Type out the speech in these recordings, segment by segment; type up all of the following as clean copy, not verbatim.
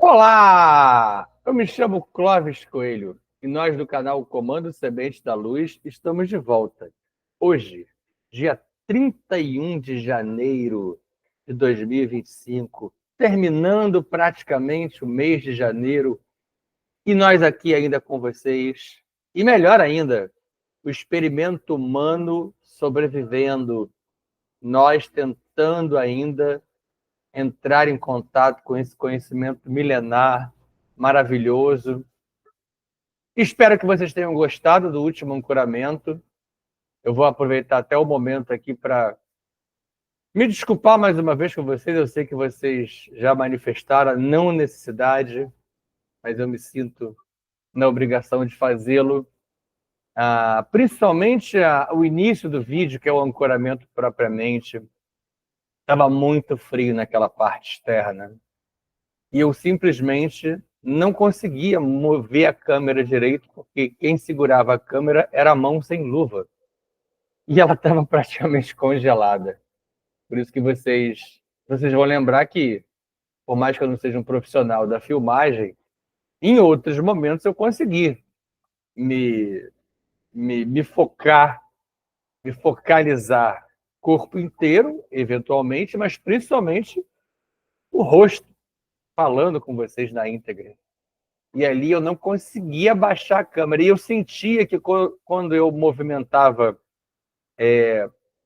Olá! Eu me chamo Clóvis Coelho e nós do canal Comando Semente da Luz estamos de volta. Hoje, dia 31 de janeiro de 2025, terminando praticamente o mês de janeiro, e nós aqui ainda com vocês. E melhor ainda, o experimento humano sobrevivendo, nós tentando ainda entrar em contato com esse conhecimento milenar, maravilhoso. Espero que vocês tenham gostado do último ancoramento. Eu vou aproveitar até o momento aqui para me desculpar mais uma vez com vocês. Eu sei que vocês já manifestaram a não necessidade, mas eu me sinto na obrigação de fazê-lo. Principalmente o início do vídeo, que é o ancoramento propriamente, estava muito frio naquela parte externa. E eu simplesmente não conseguia mover a câmera direito, porque quem segurava a câmera era a mão sem luva. E ela estava praticamente congelada. Por isso que vocês vão lembrar que, por mais que eu não seja um profissional da filmagem, em outros momentos eu consegui me, me focar, me focalizar corpo inteiro, eventualmente, mas principalmente o rosto, falando com vocês na íntegra. E ali eu não conseguia baixar a câmera. E eu sentia que quando eu movimentava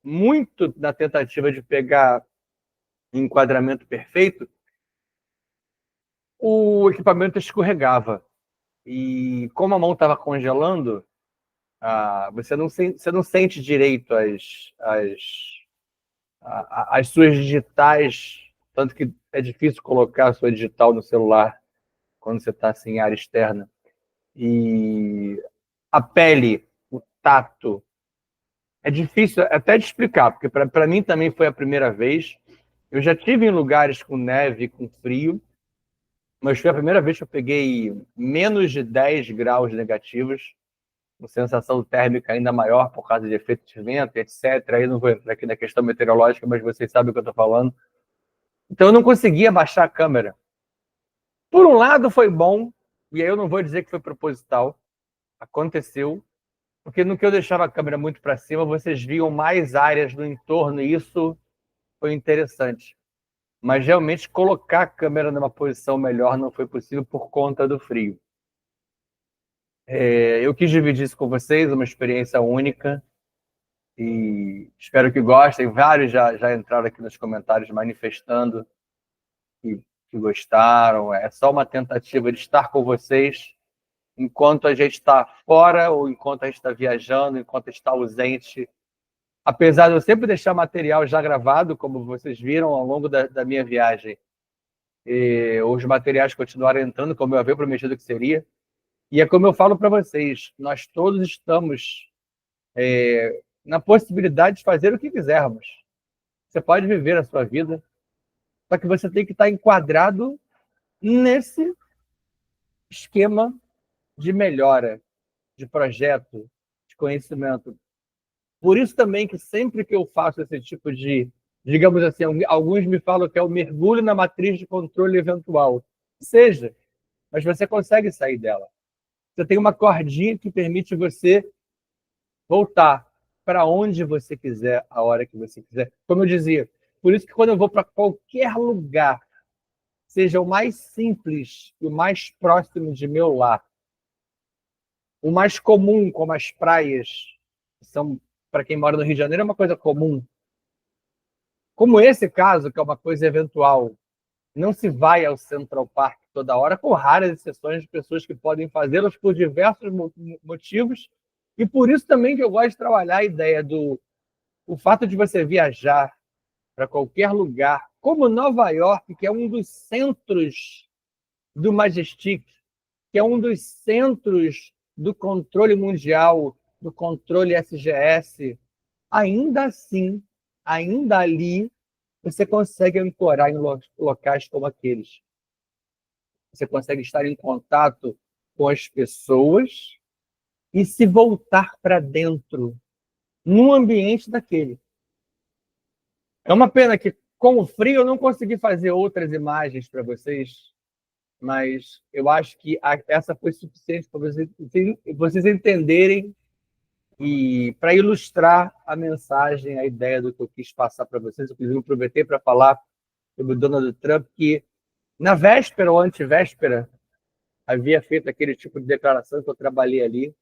muito na tentativa de pegar enquadramento perfeito, o equipamento escorregava. E como a mão estava congelando, você não sente direito as suas digitais, tanto que é difícil colocar a sua digital no celular quando você está assim, em área externa. E a pele, o tato, é difícil até de explicar, porque para mim também foi a primeira vez. Eu já tive em lugares com neve, com frio, mas foi a primeira vez que eu peguei menos de 10 graus negativos, com sensação térmica ainda maior por causa de efeito de vento, etc. Aí não vou entrar aqui na questão meteorológica, mas vocês sabem o que eu estou falando. Então eu não conseguia baixar a câmera. Por um lado foi bom, e aí eu não vou dizer que foi proposital, aconteceu, porque no que eu deixava a câmera muito para cima, vocês viam mais áreas no entorno, e isso foi interessante. Mas realmente colocar a câmera numa posição melhor não foi possível por conta do frio. Eu quis dividir isso com vocês, uma experiência única, e espero que gostem. Vários já entraram aqui nos comentários manifestando que gostaram. É só uma tentativa de estar com vocês enquanto a gente está fora ou enquanto a gente está viajando, enquanto está ausente. Apesar de eu sempre deixar material já gravado, como vocês viram ao longo da minha viagem, os materiais continuaram entrando, como eu havia prometido que seria. E é como eu falo para vocês, nós todos estamos na possibilidade de fazer o que quisermos. Você pode viver a sua vida, só que você tem que estar enquadrado nesse esquema de melhora, de projeto, de conhecimento. Por isso também que sempre que eu faço esse tipo de, digamos assim, alguns me falam que é o mergulho na matriz de controle eventual. Seja, mas você consegue sair dela. Você tem uma cordinha que permite você voltar para onde você quiser, a hora que você quiser. Como eu dizia, por isso que quando eu vou para qualquer lugar, seja o mais simples e o mais próximo de meu lar, o mais comum, como as praias, que são, para quem mora no Rio de Janeiro, é uma coisa comum. Como esse caso, que é uma coisa eventual, não se vai ao Central Park toda hora, com raras exceções de pessoas que podem fazê-las por diversos motivos, e por isso também que eu gosto de trabalhar a ideia do o fato de você viajar para qualquer lugar, como Nova York, que é um dos centros do Majestic, que é um dos centros do controle mundial, do controle SGS, ainda assim, ainda ali, você consegue ancorar em locais como aqueles. Você consegue estar em contato com as pessoas e se voltar para dentro, num ambiente daquele. É uma pena que, com o frio, eu não consegui fazer outras imagens para vocês, mas eu acho que essa foi suficiente para vocês entenderem e para ilustrar a mensagem, a ideia do que eu quis passar para vocês. Inclusive, eu aproveitei para falar sobre o Donald Trump, que na véspera ou antevéspera havia feito aquele tipo de declaração que eu trabalhei ali.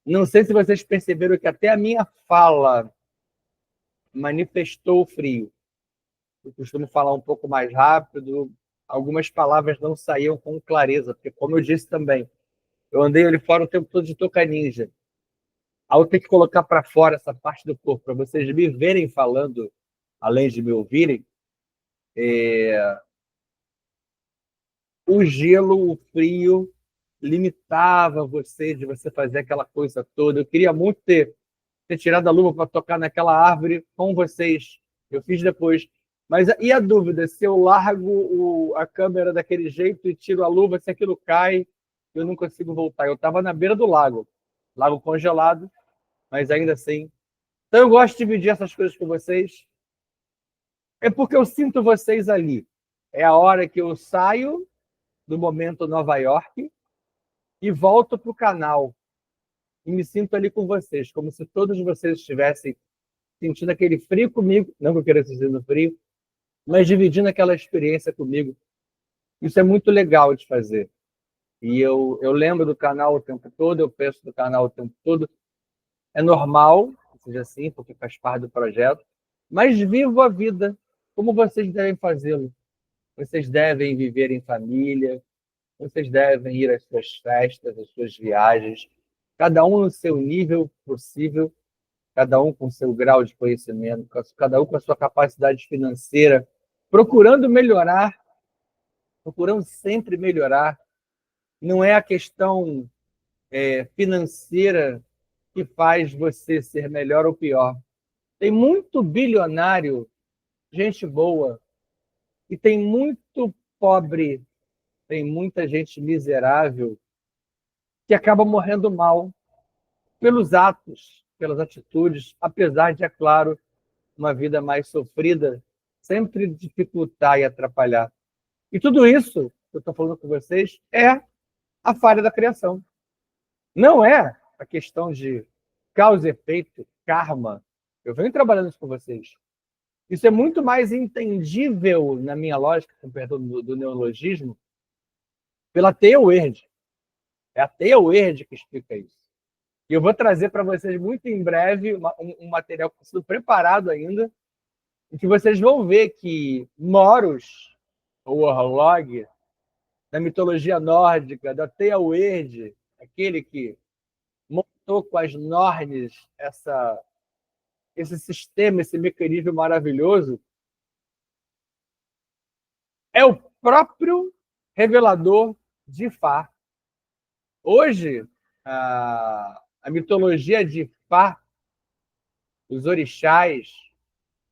Não sei se vocês perceberam que até a minha fala manifestou o frio. Eu costumo falar um pouco mais rápido, algumas palavras não saíam com clareza, porque, como eu disse também, eu andei ali fora o tempo todo de Toca Ninja. Ao ter que colocar para fora essa parte do corpo, para vocês me verem falando, além de me ouvirem, o gelo, o frio, limitava você de você fazer aquela coisa toda. Eu queria muito ter tirado a luva para tocar naquela árvore com vocês. Eu fiz depois. Mas e a dúvida, se eu largo a câmera daquele jeito e tiro a luva, se aquilo cai, eu não consigo voltar. Eu estava na beira do lago congelado, mas ainda assim. Então eu gosto de dividir essas coisas com vocês. É porque eu sinto vocês ali. É a hora que eu saio do momento Nova York e volto para o canal. E me sinto ali com vocês, como se todos vocês estivessem sentindo aquele frio comigo, não que eu queira sentir no frio, mas dividindo aquela experiência comigo. Isso é muito legal de fazer. E eu lembro do canal o tempo todo, eu penso do canal o tempo todo. É normal que seja assim, porque faz parte do projeto, mas vivo a vida como vocês devem fazê-lo. Vocês devem viver em família, vocês devem ir às suas festas, às suas viagens, cada um no seu nível possível, cada um com seu grau de conhecimento, cada um com a sua capacidade financeira, procurando melhorar, procurando sempre melhorar. Não é a questão financeira que faz você ser melhor ou pior. Tem muito bilionário, gente boa, e tem muito pobre, tem muita gente miserável que acaba morrendo mal pelos atos, pelas atitudes, apesar de, é claro, uma vida mais sofrida sempre dificultar e atrapalhar. E tudo isso que eu estou falando com vocês é a falha da criação. Não é a questão de causa e efeito, karma. Eu venho trabalhando isso com vocês. Isso é muito mais entendível, na minha lógica, com perdão do neologismo, pela teia Word. É a teia Word que explica isso. E eu vou trazer para vocês muito em breve um material que está sendo preparado ainda, em que vocês vão ver que Moros, ou Orlog, da mitologia nórdica, da teia Word, aquele que montou com as Nornes esse sistema, esse mecanismo maravilhoso, é o próprio revelador de Ifá. Hoje, a mitologia de Ifá, os orixás,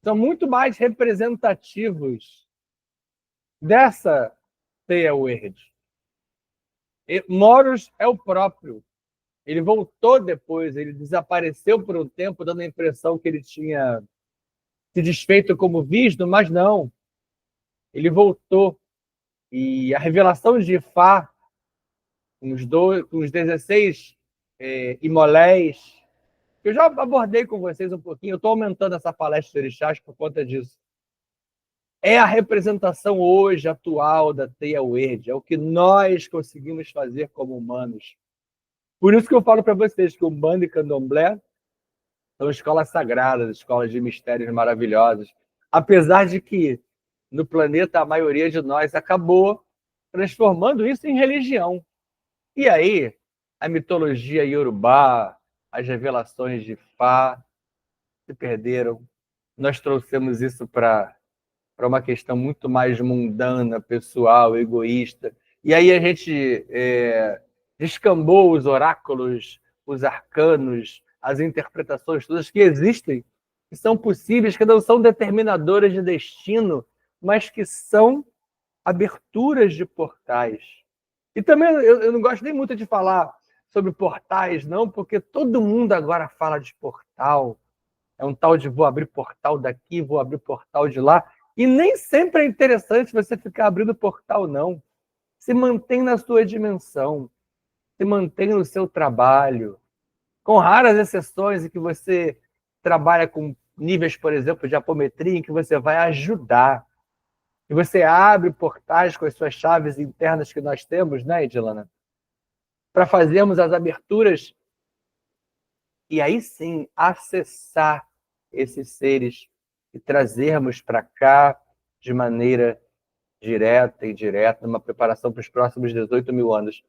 são muito mais representativos dessa teia Word. Moros é o próprio. Ele voltou depois, ele desapareceu por um tempo, dando a impressão que ele tinha se desfeito como Vishnu, mas não. Ele voltou. E a revelação de Ifá, com os 16 imolés, que eu já abordei com vocês um pouquinho, eu estou aumentando essa palestra de orixás por conta disso. É a representação hoje, atual, da teia Word. É o que nós conseguimos fazer como humanos. Por isso que eu falo para vocês que o Umbanda e Candomblé são escolas sagradas, escolas de mistérios maravilhosos. Apesar de que, no planeta, a maioria de nós acabou transformando isso em religião. E aí, a mitologia iorubá, as revelações de Fá se perderam. Nós trouxemos isso para uma questão muito mais mundana, pessoal, egoísta. E aí a gente descambou os oráculos, os arcanos, as interpretações todas que existem, que são possíveis, que não são determinadoras de destino, mas que são aberturas de portais. E também eu não gosto nem muito de falar sobre portais, não, porque todo mundo agora fala de portal. É um tal de vou abrir portal daqui, vou abrir portal de lá. E nem sempre é interessante você ficar abrindo portal, não. Se mantém na sua dimensão, se mantém no seu trabalho, com raras exceções em que você trabalha com níveis, por exemplo, de apometria, em que você vai ajudar. E você abre portais com as suas chaves internas que nós temos, né, Edilana? Para fazermos as aberturas e aí sim acessar esses seres e trazermos para cá de maneira direta e indireta, numa preparação para os próximos 18 mil anos.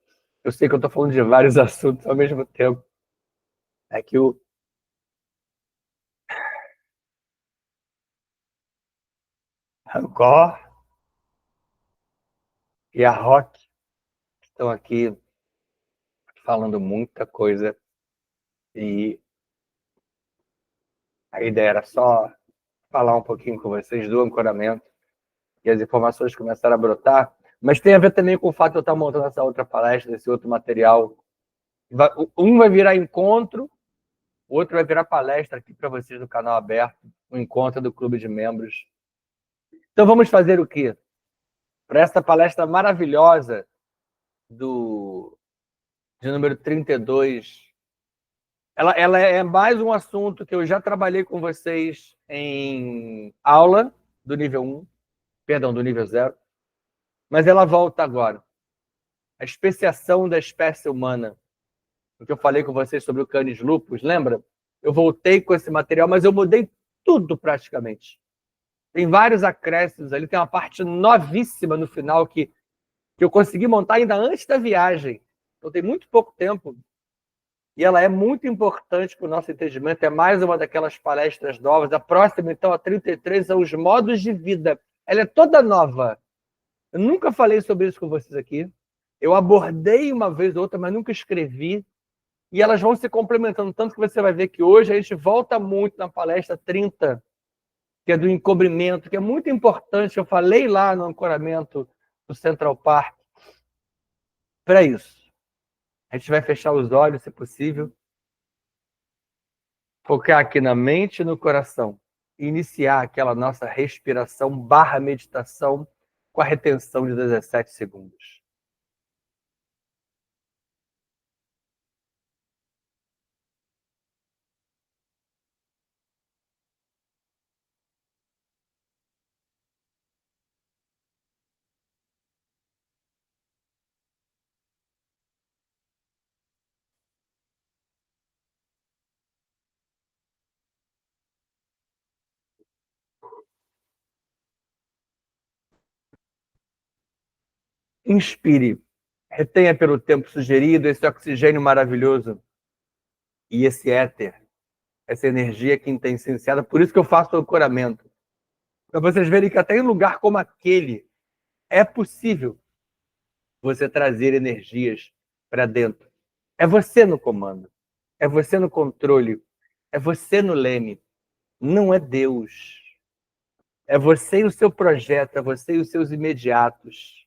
Eu sei que eu estou falando de vários assuntos ao mesmo tempo. É que o Rancor e a Rock estão aqui falando muita coisa e a ideia era só falar um pouquinho com vocês do ancoramento e as informações começaram a brotar, mas tem a ver também com o fato de eu estar montando essa outra palestra, esse outro material. Um vai virar encontro, o outro vai virar palestra aqui para vocês do canal aberto, o encontro do clube de membros. Então vamos fazer o quê? Para essa palestra maravilhosa de número 32, ela é mais um assunto que eu já trabalhei com vocês em aula do nível 1, perdão, do nível 0, mas ela volta agora. A especiação da espécie humana. O que eu falei com vocês sobre o Canis lupus, lembra? Eu voltei com esse material, mas eu mudei tudo praticamente. Tem vários acréscimos ali, tem uma parte novíssima no final que eu consegui montar ainda antes da viagem. Então tem muito pouco tempo. E ela é muito importante para o nosso entendimento. É mais uma daquelas palestras novas. A próxima, então, a 33, são os modos de vida. Ela é toda nova. Eu nunca falei sobre isso com vocês aqui. Eu abordei uma vez ou outra, mas nunca escrevi. E elas vão se complementando, tanto que você vai ver que hoje a gente volta muito na palestra 30, que é do encobrimento, que é muito importante. Eu falei lá no ancoramento do Central Park para isso. A gente vai fechar os olhos, se possível, focar aqui na mente e no coração, e iniciar aquela nossa respiração / meditação com a retenção de 17 segundos. Inspire, retenha pelo tempo sugerido esse oxigênio maravilhoso e esse éter, essa energia quintessenciada. Por isso que eu faço o ancoramento. Para vocês verem que até em um lugar como aquele é possível você trazer energias para dentro. É você no comando, é você no controle, é você no leme. Não é Deus. É você e o seu projeto, é você e os seus imediatos.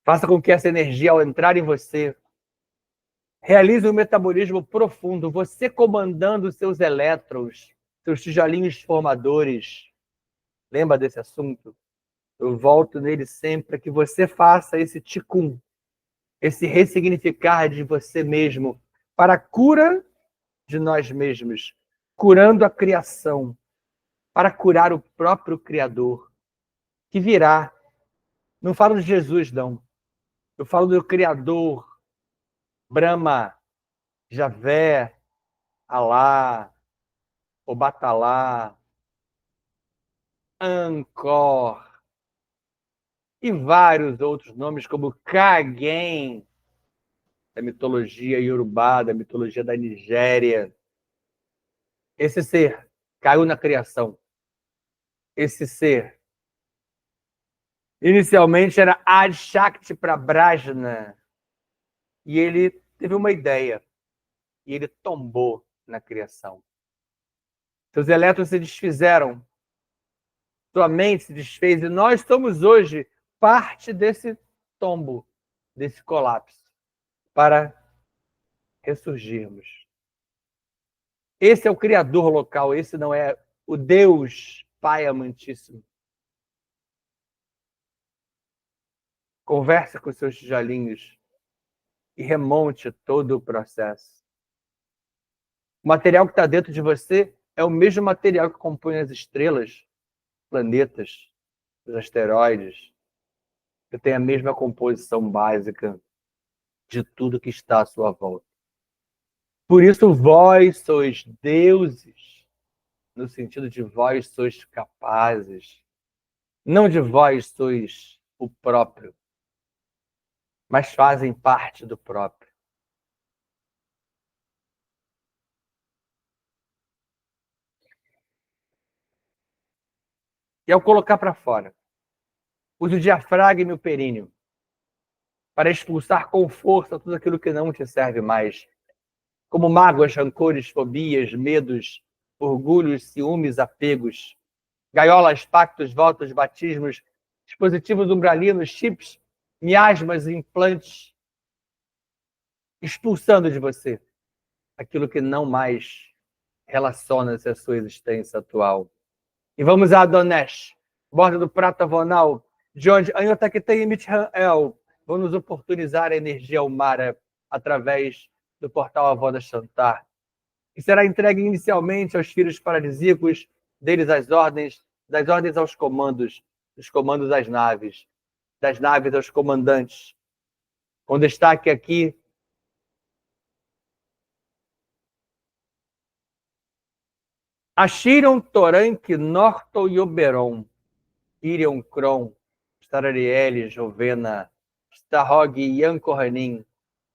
Faça com que essa energia, ao entrar em você, realize um metabolismo profundo, você comandando os seus elétrons, seus tijolinhos formadores. Lembra desse assunto? Eu volto nele sempre para que você faça esse ticum, esse ressignificar de você mesmo para a cura de nós mesmos, curando a criação, para curar o próprio Criador, que virá. Não falo de Jesus, não. Eu falo do Criador, Brahma, Javé, Alá, Obatalá, Angkor e vários outros nomes, como Kagen, da mitologia iorubá, da mitologia da Nigéria. Esse ser caiu na criação. Esse ser inicialmente era Adi Shakti Prabrajna, e ele teve uma ideia, e ele tombou na criação. Seus elétrons se desfizeram, sua mente se desfez, e nós somos hoje parte desse tombo, desse colapso, para ressurgirmos. Esse é o Criador local, esse não é o Deus Pai amantíssimo. Converse com seus tijolinhos e remonte todo o processo. O material que está dentro de você é o mesmo material que compõe as estrelas, planetas, os asteroides, que tem a mesma composição básica de tudo que está à sua volta. Por isso, vós sois deuses, no sentido de vós sois capazes, não de vós sois o próprio, mas fazem parte do próprio. E ao colocar para fora, use o diafragma e o períneo para expulsar com força tudo aquilo que não te serve mais, como mágoas, rancores, fobias, medos, orgulhos, ciúmes, apegos, gaiolas, pactos, votos, batismos, dispositivos umbralinos, chips, miasmas, implantes, expulsando de você aquilo que não mais relaciona-se à sua existência atual. E vamos a Adonesh, borda do prata vonal, de onde Anhotakitei e Mithan-El vão nos oportunizar a energia Almara através do portal Avó da Shantar, que será entregue inicialmente aos filhos paradisíacos, deles as ordens, das ordens aos comandos, dos comandos às naves, das naves aos comandantes. Com destaque aqui Ashiron, Toranque, Norton e Oberon, Irion Kron, Starariel, Jovena, Starhog e Yankohanin,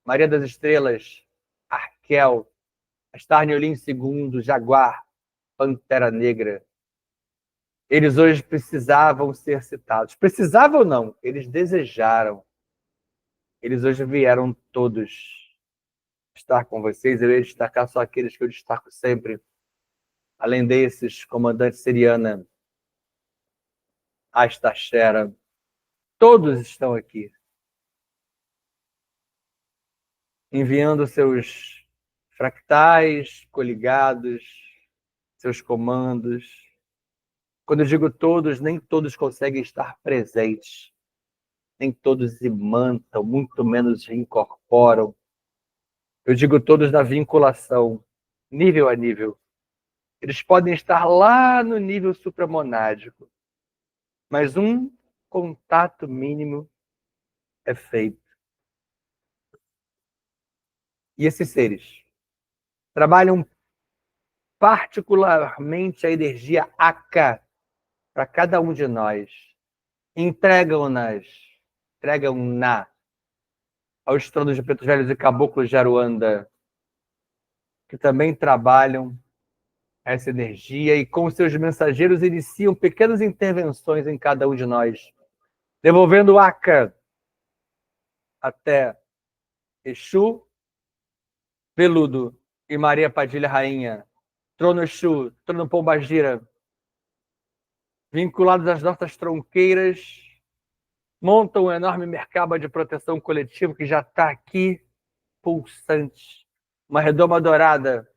Maria das Estrelas, Arkel, Astarniolin II, Jaguar, Pantera Negra. Eles hoje precisavam ser citados. Precisavam não, eles desejaram. Eles hoje vieram todos estar com vocês. Eu ia destacar só aqueles que eu destaco sempre. Além desses, comandante Siriana, Astashera, todos estão aqui, enviando seus fractais coligados, seus comandos. Quando eu digo todos, nem todos conseguem estar presentes, nem todos imantam, muito menos incorporam. Eu digo todos na vinculação, nível a nível. Eles podem estar lá no nível supramonádico, mas um contato mínimo é feito. E esses seres trabalham particularmente a energia Aka para cada um de nós. Entregam-na aos tronos de pretos velhos e caboclos de Aruanda, que também trabalham essa energia e com seus mensageiros iniciam pequenas intervenções em cada um de nós, devolvendo Aka até Exu, Veludo e Maria Padilha Rainha, Trono Exu, Trono Pombagira, vinculados às nossas tronqueiras, montam um enorme mercaba de proteção coletiva que já está aqui, pulsante, uma redoma dourada.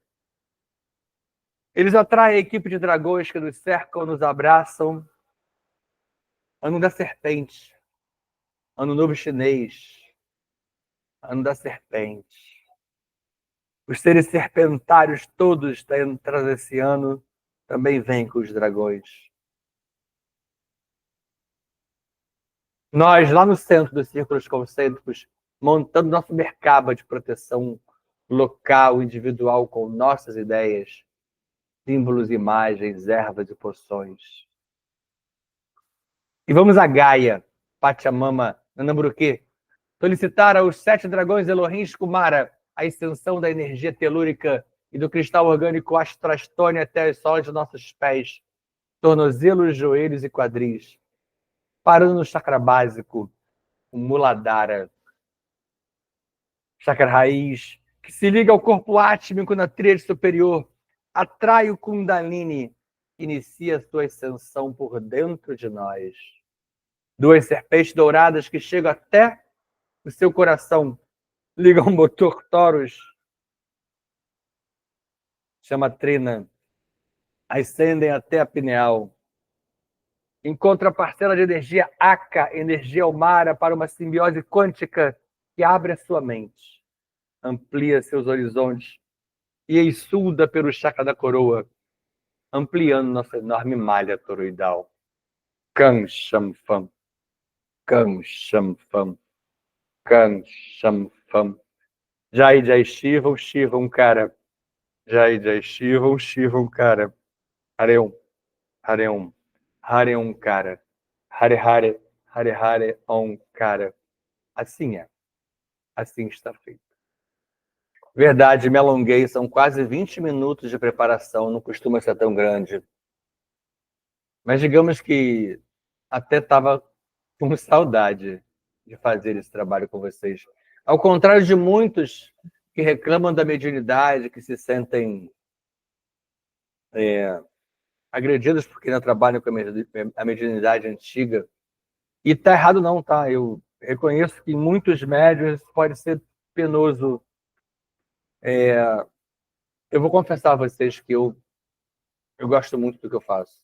Eles atraem a equipe de dragões que nos cercam, nos abraçam. Ano da serpente, ano novo chinês, ano da serpente. Os seres serpentários todos da entrada desse ano também vêm com os dragões. Nós, lá no centro dos círculos concêntricos, montando nosso mercaba de proteção local, individual, com nossas ideias, símbolos, imagens, ervas e poções. E vamos a Gaia, Pachamama, Nanamburuquê, solicitar aos 7 dragões Elohim Kumara a extensão da energia telúrica e do cristal orgânico astrastone até as solas de nossos pés, tornozelos, joelhos e quadris, parando no chakra básico, o Muladhara, chakra raiz, que se liga ao corpo átmico na tríade superior, atrai o Kundalini, que inicia sua ascensão por dentro de nós. 2 serpentes douradas que chegam até o seu coração, ligam o motor Taurus, chama Trina, ascendem até a pineal, Em contraparcela de energia Aka, energia Omara, para uma simbiose quântica que abre a sua mente, amplia seus horizontes e exulda pelo chakra da coroa, ampliando nossa enorme malha toroidal. Kang Sham Fam, Kang Sham Fam, Kang Sham Fam. Jai Jai Shivam, Shivam Cara. Jai Jai Shivam, Shivam Cara. Hareum, Hareum, Hareum Cara. Hare Hare, Hare Hare Om Cara. Assim é. Assim está feito. Verdade, me alonguei. São quase 20 minutos de preparação. Não costuma ser tão grande. Mas digamos que até estava com saudade de fazer esse trabalho com vocês. Ao contrário de muitos que reclamam da mediunidade, que se sentem agredidos porque não trabalham com a mediunidade antiga. E tá errado não, tá? Eu reconheço que em muitos médiuns pode ser penoso. Eu vou confessar a vocês que eu gosto muito do que eu faço.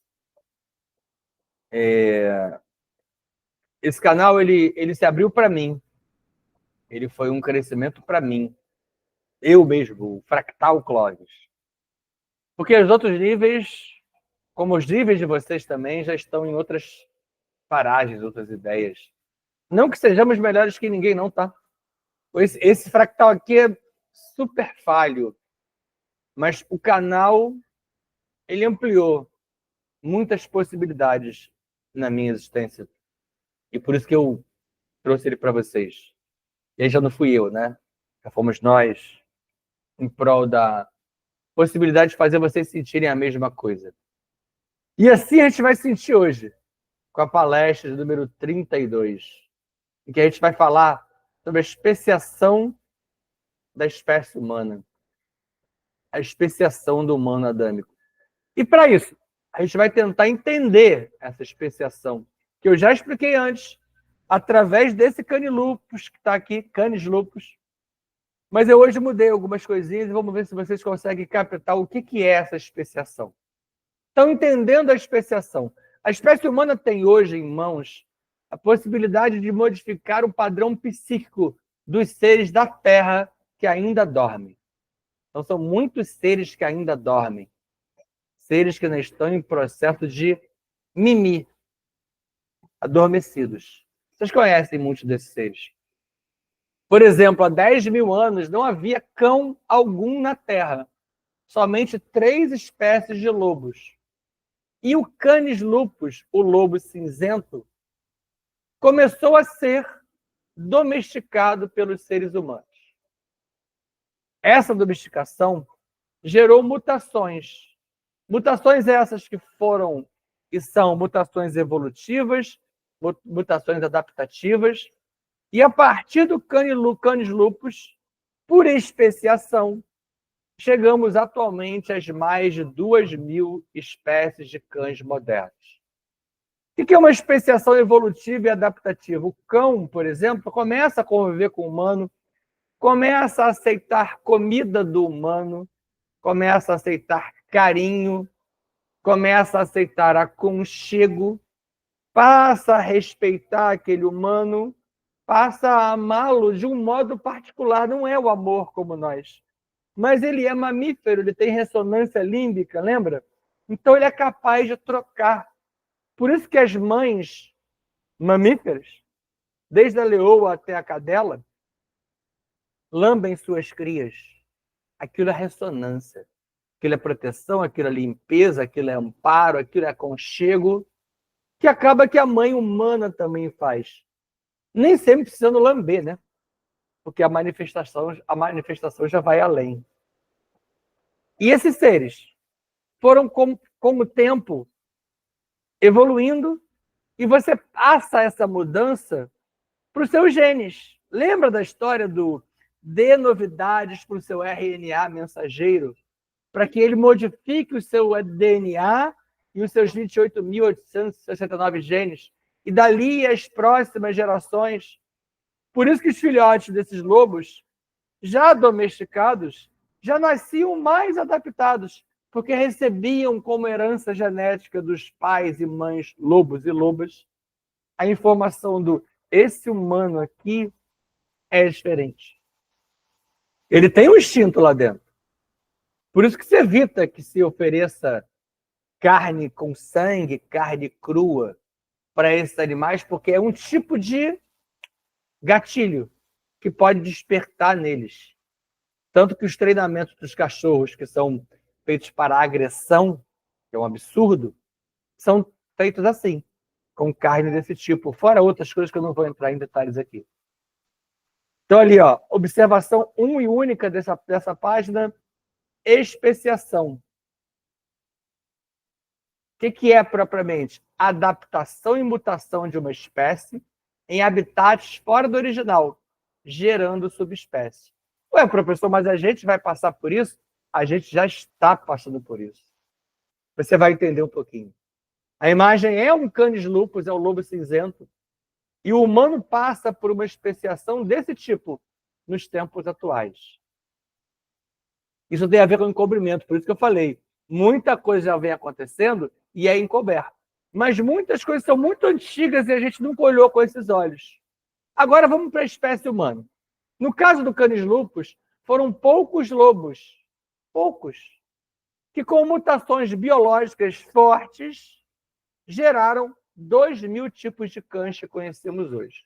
Esse canal, ele se abriu para mim. Ele foi um crescimento para mim. Eu mesmo, o Fractal Clóvis. Porque os outros níveis, como os níveis de vocês também, já estão em outras paragens, outras ideias. Não que sejamos melhores que ninguém, não, tá? Esse fractal aqui é super falho, mas o canal, ele ampliou muitas possibilidades na minha existência. E por isso que eu trouxe ele para vocês. E aí já não fui eu, né? Já fomos nós, em prol da possibilidade de fazer vocês sentirem a mesma coisa. E assim a gente vai sentir hoje, com a palestra de número 32, em que a gente vai falar sobre a especiação da espécie humana, a especiação do humano adâmico. E para isso, a gente vai tentar entender essa especiação, que eu já expliquei antes, através desse canilupus que está aqui, canis lupus. Mas eu hoje mudei algumas coisinhas e vamos ver se vocês conseguem captar o que é essa especiação. Estão entendendo a especiação? A espécie humana tem hoje em mãos a possibilidade de modificar o padrão psíquico dos seres da Terra que ainda dormem. Então, são muitos seres que ainda dormem. Seres que ainda estão em processo de mimi, adormecidos. Vocês conhecem muitos desses seres. Por exemplo, há 10 mil anos não havia cão algum na Terra. Somente 3 espécies de lobos. E o Canis lupus, o lobo cinzento, começou a ser domesticado pelos seres humanos. Essa domesticação gerou mutações. Mutações essas que foram e são mutações evolutivas, mutações adaptativas, e a partir do Canis lupus, por especiação, chegamos atualmente às mais de 2.000 espécies de cães modernos. O que é uma especiação evolutiva e adaptativa? O cão, por exemplo, começa a conviver com o humano, começa a aceitar comida do humano, começa a aceitar carinho, começa a aceitar aconchego, passa a respeitar aquele humano, passa a amá-lo de um modo particular. Não é o amor como nós, mas ele é mamífero, ele tem ressonância límbica, lembra? Então ele é capaz de trocar. Por isso que as mães mamíferas, desde a leoa até a cadela, lambem suas crias. Aquilo é ressonância, aquilo é proteção, aquilo é limpeza, aquilo é amparo, aquilo é aconchego, que acaba que a mãe humana também faz. Nem sempre precisando lamber, né? Porque a manifestação já vai além. E esses seres foram, com o tempo, evoluindo, e você passa essa mudança para os seus genes. Lembra da história do dê novidades para o seu RNA mensageiro, para que ele modifique o seu DNA e os seus 28.869 genes, e dali as próximas gerações. Por isso que os filhotes desses lobos, já domesticados, já nasciam mais adaptados. porque recebiam como herança genética dos pais e mães lobos e lobas a informação do esse humano aqui é diferente. Ele tem um instinto lá dentro. Por isso que se evita que se ofereça carne com sangue, carne crua para esses animais, porque é um tipo de gatilho que pode despertar neles. Tanto que os treinamentos dos cachorros que são feitos para agressão, que é um absurdo, são feitos assim, com carne desse tipo, fora outras coisas que eu não vou entrar em detalhes aqui. Então ali, ó, observação 1 e única dessa página, especiação. O que é propriamente? Adaptação e mutação de uma espécie em habitats fora do original, gerando subespécie. Ué, professor, mas a gente vai passar por isso? A gente já está passando por isso. Você vai entender um pouquinho. A imagem é um Canis lupus, é o lobo cinzento, e o humano passa por uma especiação desse tipo nos tempos atuais. Isso tem a ver com encobrimento, por isso que eu falei. Muita coisa já vem acontecendo e é encoberto. Mas muitas coisas são muito antigas e a gente nunca olhou com esses olhos. Agora vamos para a espécie humana. No caso do Canis lupus, foram poucos lobos, que com mutações biológicas fortes geraram 2.000 tipos de cães que conhecemos hoje.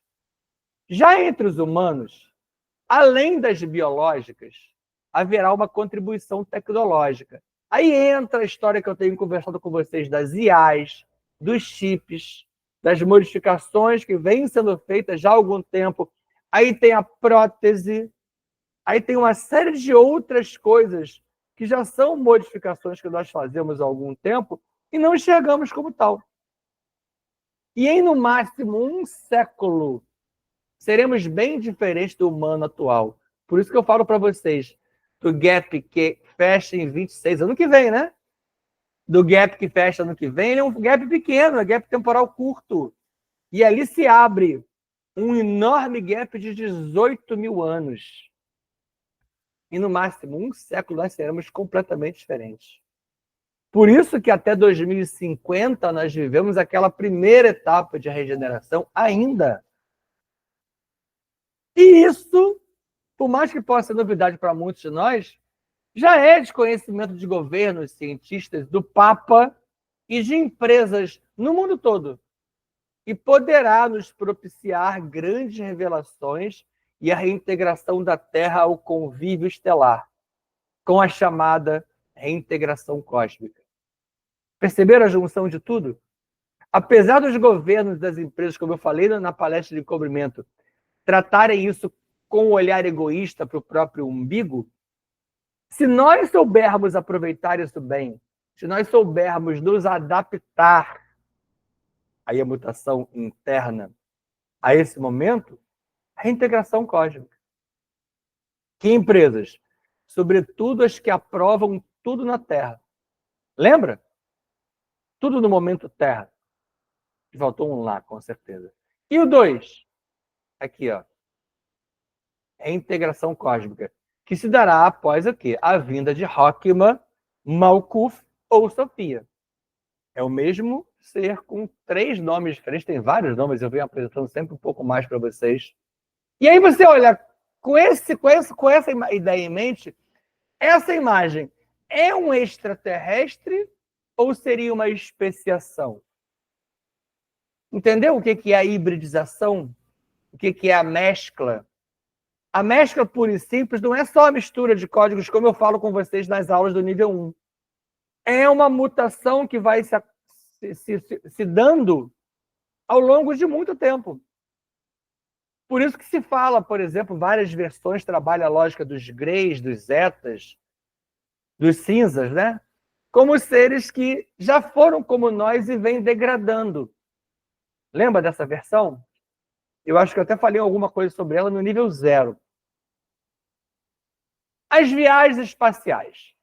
Já entre os humanos, além das biológicas, haverá uma contribuição tecnológica. Aí entra a história que eu tenho conversado com vocês das IAs, dos chips, das modificações que vêm sendo feitas já há algum tempo. Aí tem a prótese, aí tem uma série de outras coisas que já são modificações que nós fazemos há algum tempo e não enxergamos como tal. E em, no máximo, 1 século, seremos bem diferentes do humano atual. Por isso que eu falo para vocês, do gap que fecha em 26, ano que vem, né? Do gap que fecha ano que vem, ele é um gap pequeno, é um gap temporal curto. E ali se abre um enorme gap de 18.000 anos. E no máximo 1 século nós seremos completamente diferentes. Por isso que até 2050 nós vivemos aquela primeira etapa de regeneração ainda. E isso, por mais que possa ser novidade para muitos de nós, já é desconhecimento de governos, cientistas, do Papa e de empresas no mundo todo. E poderá nos propiciar grandes revelações e a reintegração da Terra ao convívio estelar, com a chamada reintegração cósmica. Perceberam a junção de tudo? Apesar dos governos das empresas, como eu falei na palestra de encobrimento, tratarem isso com um olhar egoísta para o próprio umbigo, se nós soubermos aproveitar isso bem, se nós soubermos nos adaptar aí a mutação interna a esse momento, a reintegração cósmica. Que empresas? Sobretudo as que aprovam tudo na Terra. Lembra? Tudo no momento Terra. Faltou um lá, com certeza. E o 2? Aqui, ó. Reintegração cósmica. Que se dará após o quê? A vinda de Rockman, Malkuth ou Sofia. É o mesmo ser com 3 nomes diferentes. Tem vários nomes, eu venho apresentando sempre um pouco mais para vocês. E aí você olha, com essa ideia em mente, essa imagem é um extraterrestre ou seria uma especiação? Entendeu o que é a hibridização? O que é a mescla? A mescla pura e simples não é só a mistura de códigos, como eu falo com vocês nas aulas do nível 1. É uma mutação que vai se dando ao longo de muito tempo. Por isso que se fala, por exemplo, várias versões trabalham a lógica dos greys, dos zetas, dos cinzas, né? Como seres que já foram como nós e vêm degradando. Lembra dessa versão? Eu acho que eu até falei alguma coisa sobre ela no nível 0. As viagens espaciais.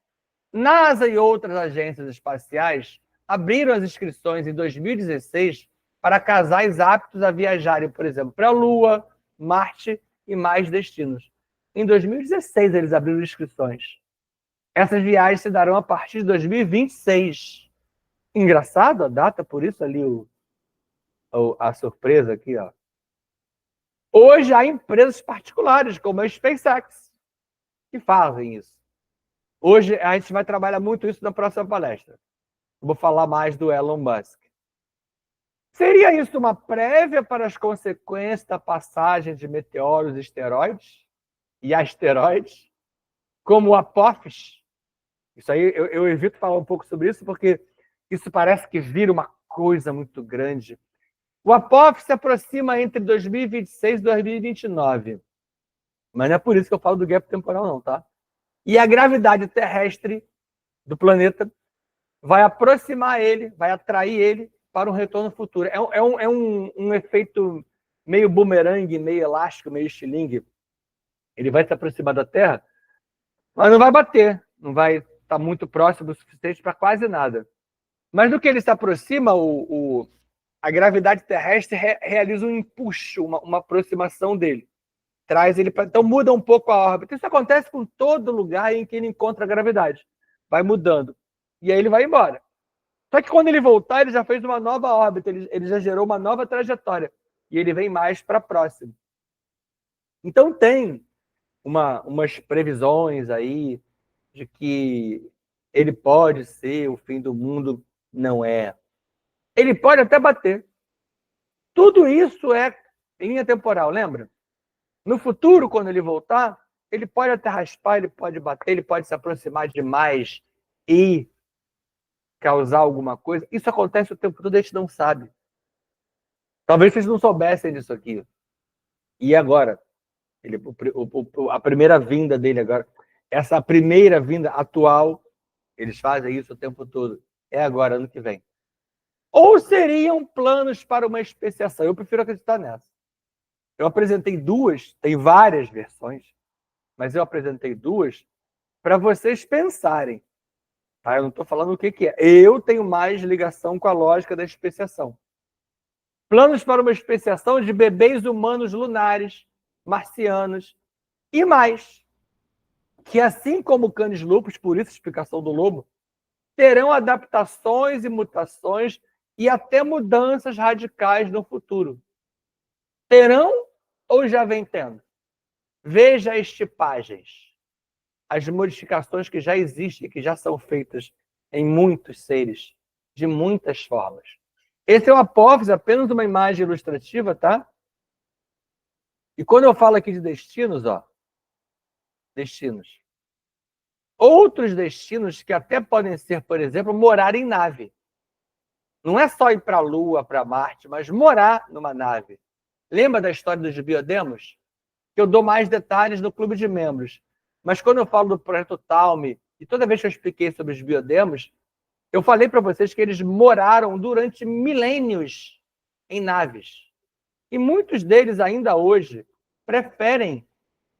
NASA e outras agências espaciais abriram as inscrições em 2016 para casais aptos a viajarem, por exemplo, para a Lua, Marte e mais destinos. Em 2016 eles abriram inscrições. Essas viagens se darão a partir de 2026. Engraçado a data, por isso ali a surpresa aqui, ó. Hoje há empresas particulares, como a SpaceX, que fazem isso. Hoje a gente vai trabalhar muito isso na próxima palestra. Eu vou falar mais do Elon Musk. Seria isso uma prévia para as consequências da passagem de meteoros e asteroides, como o Apophis? Isso aí eu evito falar um pouco sobre isso, porque isso parece que vira uma coisa muito grande. O Apophis se aproxima entre 2026 e 2029. Mas não é por isso que eu falo do gap temporal, não, tá? E a gravidade terrestre do planeta vai aproximar ele, vai atrair ele para um retorno futuro. É um efeito meio bumerangue, meio elástico, meio estilingue. Ele vai se aproximar da Terra, mas não vai bater, não vai estar muito próximo o suficiente para quase nada. Mas no que ele se aproxima, a gravidade terrestre realiza um empuxo, uma aproximação dele. Traz ele para. Então muda um pouco a órbita. Isso acontece com todo lugar em que ele encontra a gravidade. Vai mudando. E aí ele vai embora. Só que quando ele voltar, ele já fez uma nova órbita, ele já gerou uma nova trajetória. E ele vem mais para próximo. Então tem umas previsões aí de que ele pode ser o fim do mundo. Não é. Ele pode até bater. Tudo isso é linha temporal, lembra? No futuro, quando ele voltar, ele pode até raspar, ele pode bater, ele pode se aproximar demais e causar alguma coisa. Isso acontece o tempo todo, a gente não sabe. Talvez vocês não soubessem disso aqui. E agora? A primeira vinda dele agora. Essa primeira vinda atual, eles fazem isso o tempo todo. É agora, ano que vem. Ou seriam planos para uma especiação? Eu prefiro acreditar nessa. Eu apresentei duas, tem várias versões, mas eu apresentei duas para vocês pensarem. Tá? Eu não estou falando o que é. Eu tenho mais ligação com a lógica da especiação. Planos para uma especiação de bebês humanos lunares, marcianos e mais, que assim como o Canis lupus, por isso a explicação do lobo, terão adaptações e mutações e até mudanças radicais no futuro. Terão ou já vem tendo? Veja as tipagens, as modificações que já existem, que já são feitas em muitos seres, de muitas formas. Esse é o Apophis, apenas uma imagem ilustrativa, tá? E quando eu falo aqui de destinos, ó, destinos. Outros destinos que até podem ser, por exemplo, morar em nave. Não é só ir para a Lua, para Marte, mas morar numa nave. Lembra da história dos biodemos? Que eu dou mais detalhes no clube de membros. Mas quando eu falo do projeto Talme, e toda vez que eu expliquei sobre os biodemos, eu falei para vocês que eles moraram durante milênios em naves. E muitos deles, ainda hoje, preferem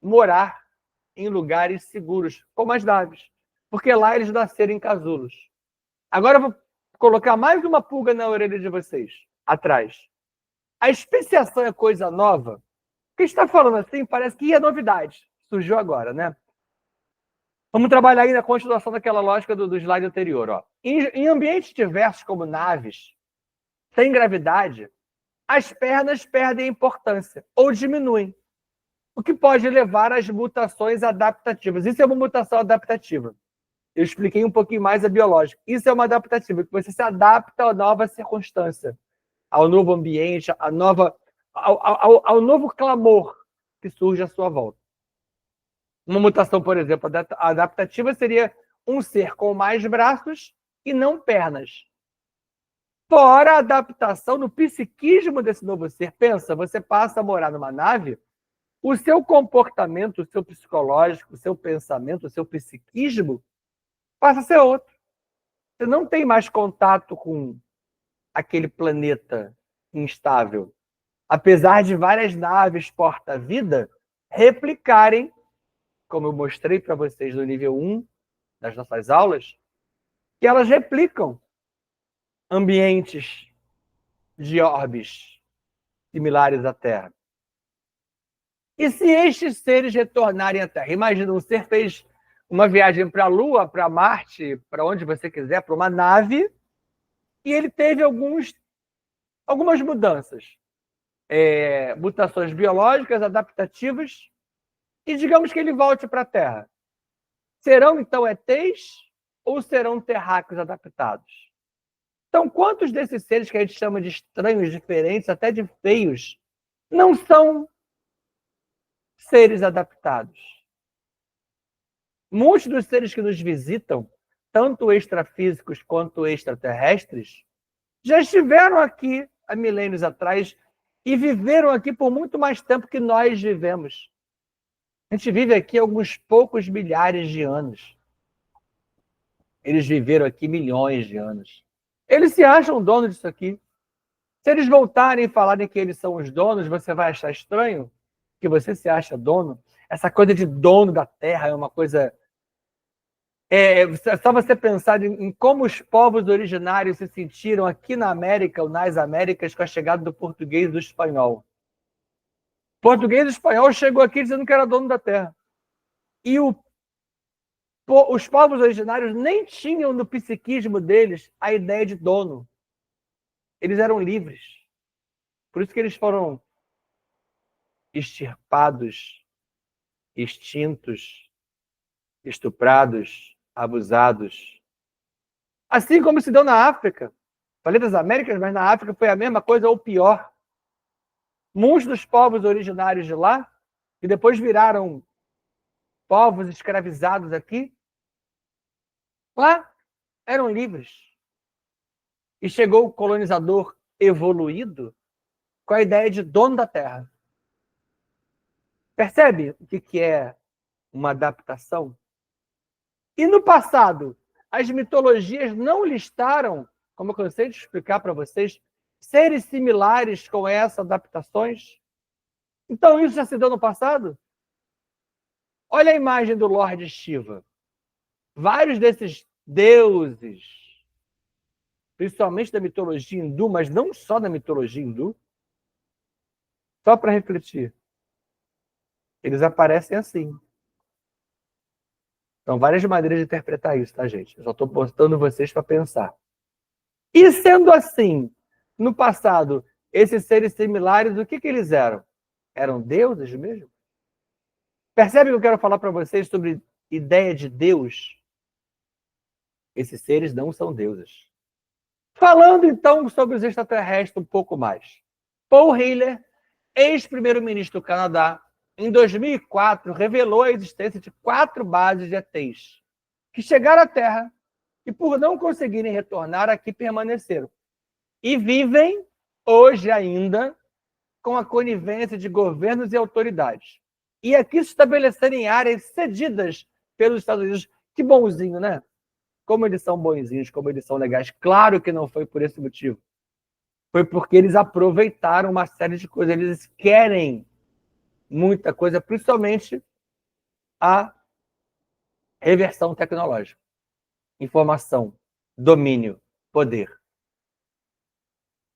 morar em lugares seguros, como as naves. Porque lá eles nasceram em casulos. Agora eu vou colocar mais uma pulga na orelha de vocês, atrás. A especiação é coisa nova? O que a gente está falando assim parece que é novidade. Surgiu agora, né? Vamos trabalhar aí na continuação daquela lógica do slide anterior. Ó. Em ambientes diversos, como naves, sem gravidade, as pernas perdem importância ou diminuem, o que pode levar às mutações adaptativas. Isso é uma mutação adaptativa. Eu expliquei um pouquinho mais a biológica. Isso é uma adaptativa, que você se adapta à nova circunstância, ao novo ambiente, ao novo clamor que surge à sua volta. Uma mutação, por exemplo, adaptativa seria um ser com mais braços e não pernas. Fora a adaptação no psiquismo desse novo ser. Pensa, você passa a morar numa nave, o seu comportamento, o seu psicológico, o seu pensamento, o seu psiquismo passa a ser outro. Você não tem mais contato com aquele planeta instável. Apesar de várias naves porta-vida replicarem, como eu mostrei para vocês no nível 1 das nossas aulas, que elas replicam ambientes de orbes similares à Terra. E se estes seres retornarem à Terra? Imagina, um ser fez uma viagem para a Lua, para Marte, para onde você quiser, para uma nave, e ele teve algumas mudanças. Mutações biológicas, adaptativas, e digamos que ele volte para a Terra. Serão, então, ETs ou serão terráqueos adaptados? Então, quantos desses seres que a gente chama de estranhos, diferentes, até de feios, não são seres adaptados? Muitos dos seres que nos visitam, tanto extrafísicos quanto extraterrestres, já estiveram aqui há milênios atrás e viveram aqui por muito mais tempo que nós vivemos. A gente vive aqui alguns poucos milhares de anos. Eles viveram aqui milhões de anos. Eles se acham donos disso aqui. Se eles voltarem e falarem que eles são os donos, você vai achar estranho que você se acha dono. Essa coisa de dono da terra é uma coisa... É só você pensar em como os povos originários se sentiram aqui na América ou nas Américas com a chegada do português e do espanhol. O português e o espanhol chegou aqui dizendo que era dono da terra. E os povos originários nem tinham no psiquismo deles a ideia de dono. Eles eram livres. Por isso que eles foram extirpados, extintos, estuprados, abusados. Assim como se deu na África. Falei das Américas, mas na África foi a mesma coisa ou pior. Muitos dos povos originários de lá, que depois viraram povos escravizados aqui, lá eram livres. E chegou o colonizador evoluído com a ideia de dono da terra. Percebe o que é uma adaptação? E no passado, as mitologias não listaram, como eu cansei de explicar para vocês, seres similares com essas adaptações? Então isso já se deu no passado? Olha a imagem do Lorde Shiva. Vários desses deuses, principalmente da mitologia hindu, mas não só da mitologia hindu, só para refletir, eles aparecem assim. São várias maneiras de interpretar isso, tá, gente? Eu só estou postando vocês para pensar. E sendo assim, no passado, esses seres similares, o que eles eram? Eram deuses mesmo? Percebe que eu quero falar para vocês sobre ideia de Deus? Esses seres não são deuses. Falando, então, sobre os extraterrestres um pouco mais. Paul Hiller, ex-primeiro-ministro do Canadá, em 2004, revelou a existência de 4 bases de ETs que chegaram à Terra e, por não conseguirem retornar, aqui permaneceram. E vivem, hoje ainda, com a conivência de governos e autoridades. E aqui se estabeleceram em áreas cedidas pelos Estados Unidos. Que bonzinho, né? Como eles são bonzinhos, como eles são legais. Claro que não foi por esse motivo. Foi porque eles aproveitaram uma série de coisas. Eles querem muita coisa, principalmente a reversão tecnológica. Informação, domínio, poder.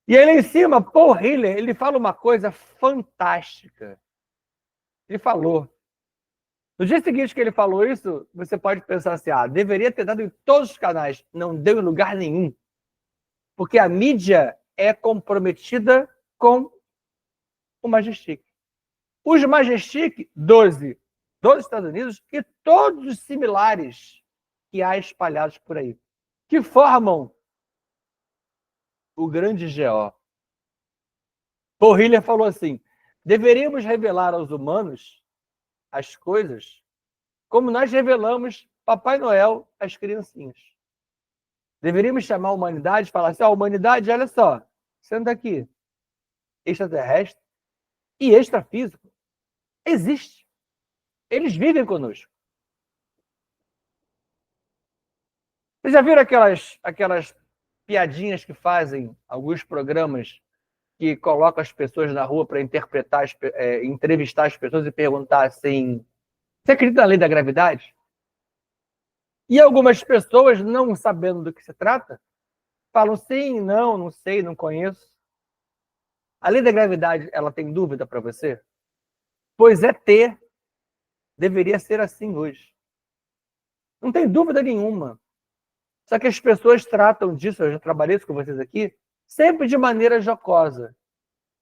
E aí, lá em cima, Paul Hiller, ele fala uma coisa fantástica. Ele falou. No dia seguinte que ele falou isso, você pode pensar assim, deveria ter dado em todos os canais. Não deu em lugar nenhum. Porque a mídia é comprometida com o Majestic. Os Majestic, 12 dos Estados Unidos e todos os similares que há espalhados por aí, que formam o grande GO. Paul Hiller falou assim, deveríamos revelar aos humanos as coisas como nós revelamos Papai Noel às criancinhas. Deveríamos chamar a humanidade e falar assim, humanidade, olha só, senta aqui, extraterrestre e extrafísico existe. Eles vivem conosco. Vocês já viram aquelas piadinhas que fazem alguns programas que colocam as pessoas na rua para entrevistar as pessoas e perguntar assim, você acredita na lei da gravidade? E algumas pessoas, não sabendo do que se trata, falam sim, não sei, não conheço. A lei da gravidade, ela tem dúvida para você? Pois deveria ser assim hoje. Não tem dúvida nenhuma. Só que as pessoas tratam disso, eu já trabalhei isso com vocês aqui, sempre de maneira jocosa.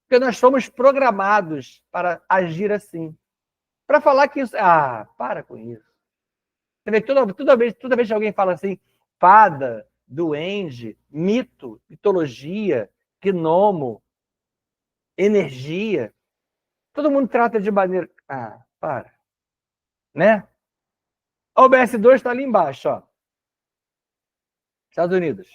Porque nós fomos programados para agir assim. Para falar que isso... Ah, para com isso. Você vê, toda vez que alguém fala assim, fada, duende, mito, mitologia, gnomo, energia, todo mundo trata de maneira... Ah, para. Né? O BS2 está ali embaixo, ó. Estados Unidos.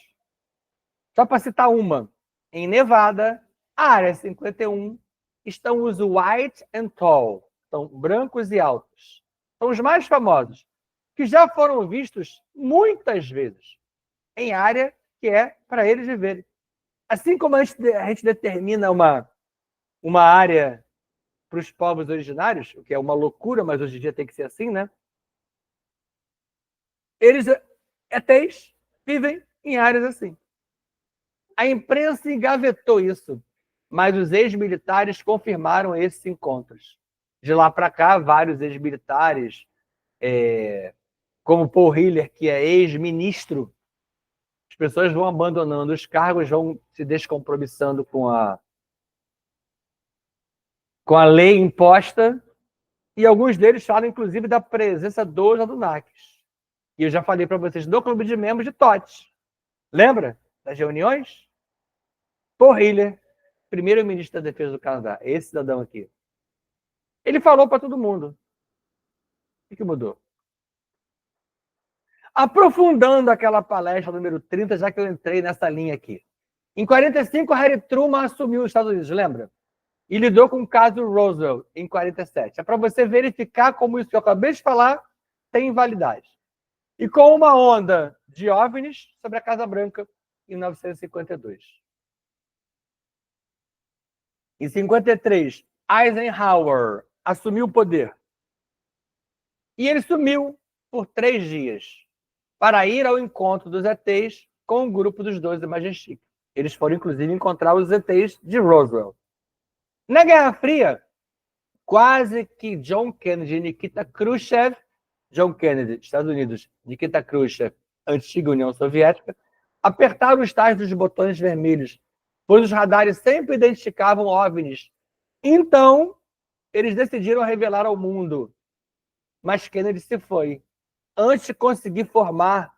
Só para citar uma. Em Nevada, a área 51, estão os white and tall. São brancos e altos. São os mais famosos, que já foram vistos muitas vezes em área que é para eles viverem. Assim como a gente determina uma área para os povos originários, o que é uma loucura, mas hoje em dia tem que ser assim, né? Eles, ETs, vivem em áreas assim. A imprensa engavetou isso, mas os ex-militares confirmaram esses encontros. De lá para cá, vários ex-militares, como Paul Hiller, que é ex-ministro, as pessoas vão abandonando os cargos, vão se descompromissando com a lei imposta, e alguns deles falam, inclusive, da presença dos Anunnakis. E eu já falei para vocês do clube de membros de TOTS. Lembra das reuniões? Paul Hiller, primeiro-ministro da Defesa do Canadá, esse cidadão aqui. Ele falou para todo mundo. O que mudou? Aprofundando aquela palestra número 30, já que eu entrei nessa linha aqui. Em 45, Harry Truman assumiu os Estados Unidos, lembra? E lidou com o caso Roosevelt em 47. É para você verificar como isso que eu acabei de falar tem validade. E com uma onda de OVNIs sobre a Casa Branca em 1952. Em 53, Eisenhower assumiu o poder. E ele sumiu por 3 dias para ir ao encontro dos ETs com o grupo dos 12 Majestic. Eles foram, inclusive, encontrar os ETs de Roswell. Na Guerra Fria, quase que John Kennedy e Nikita Khrushchev, John Kennedy, Estados Unidos, Nikita Khrushchev, antiga União Soviética, apertaram os tais dos botões vermelhos, pois os radares sempre identificavam OVNIs. Então, eles decidiram revelar ao mundo. Mas Kennedy se foi, antes de conseguir formar